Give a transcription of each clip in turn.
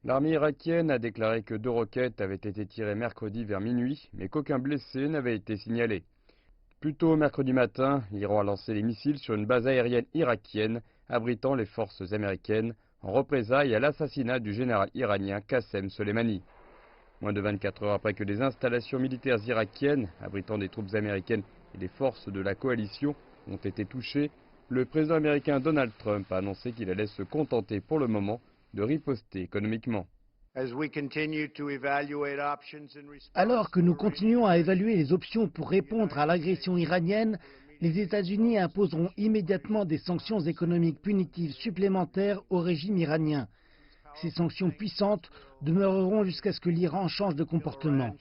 L'armée irakienne a déclaré que 2 roquettes avaient été tirées mercredi vers minuit, mais qu'aucun blessé n'avait été signalé. Plus tôt mercredi matin, l'Iran a lancé les missiles sur une base aérienne irakienne abritant les forces américaines en représailles à l'assassinat du général iranien Qassem Soleimani. Moins de 24 heures après que des installations militaires irakiennes abritant des troupes américaines et des forces de la coalition ont été touchées, le président américain Donald Trump a annoncé qu'il allait se contenter pour le moment de riposter économiquement. Alors que nous continuons à évaluer les options pour répondre à l'agression iranienne, les États-Unis imposeront immédiatement des sanctions économiques punitives supplémentaires au régime iranien. Ces sanctions puissantes demeureront jusqu'à ce que l'Iran change de comportement.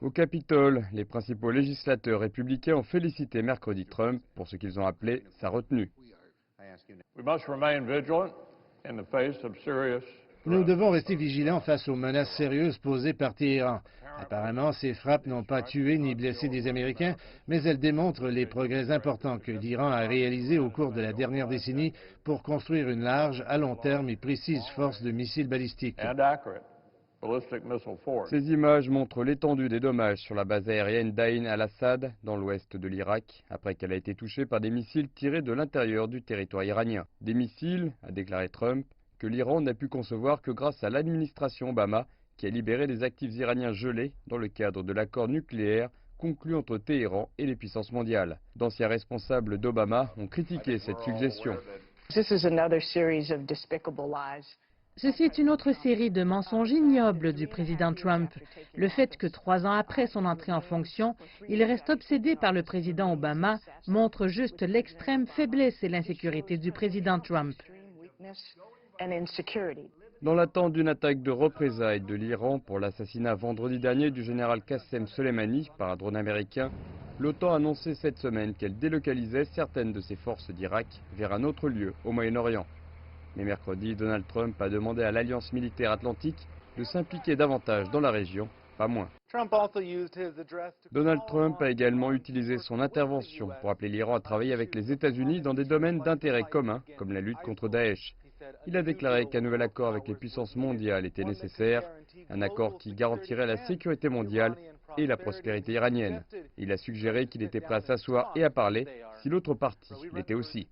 Au Capitole, les principaux législateurs républicains ont félicité mercredi Trump pour ce qu'ils ont appelé sa retenue. Nous devons rester vigilants face aux menaces sérieuses posées par Téhéran. Apparemment, ces frappes n'ont pas tué ni blessé des Américains, mais elles démontrent les progrès importants que l'Iran a réalisés au cours de la dernière décennie pour construire une large, à long terme et précise force de missiles balistiques. Ces images montrent l'étendue des dommages sur la base aérienne d'Ain al-Assad, dans l'ouest de l'Irak, après qu'elle a été touchée par des missiles tirés de l'intérieur du territoire iranien. Des missiles, a déclaré Trump, que l'Iran n'a pu concevoir que grâce à l'administration Obama, qui a libéré des actifs iraniens gelés dans le cadre de l'accord nucléaire conclu entre Téhéran et les puissances mondiales. D'anciens responsables d'Obama ont critiqué cette suggestion. Ceci est une autre série de mensonges ignobles du président Trump. Le fait que 3 ans après son entrée en fonction, il reste obsédé par le président Obama montre juste l'extrême faiblesse et l'insécurité du président Trump. Dans l'attente d'une attaque de représailles de l'Iran pour l'assassinat vendredi dernier du général Qassem Soleimani par un drone américain, l'OTAN a annoncé cette semaine qu'elle délocalisait certaines de ses forces d'Irak vers un autre lieu au Moyen-Orient. Mais mercredi, Donald Trump a demandé à l'Alliance militaire atlantique de s'impliquer davantage dans la région, pas moins. Donald Trump a également utilisé son intervention pour appeler l'Iran à travailler avec les États-Unis dans des domaines d'intérêt commun, comme la lutte contre Daesh. Il a déclaré qu'un nouvel accord avec les puissances mondiales était nécessaire, un accord qui garantirait la sécurité mondiale et la prospérité iranienne. Il a suggéré qu'il était prêt à s'asseoir et à parler si l'autre partie l'était aussi.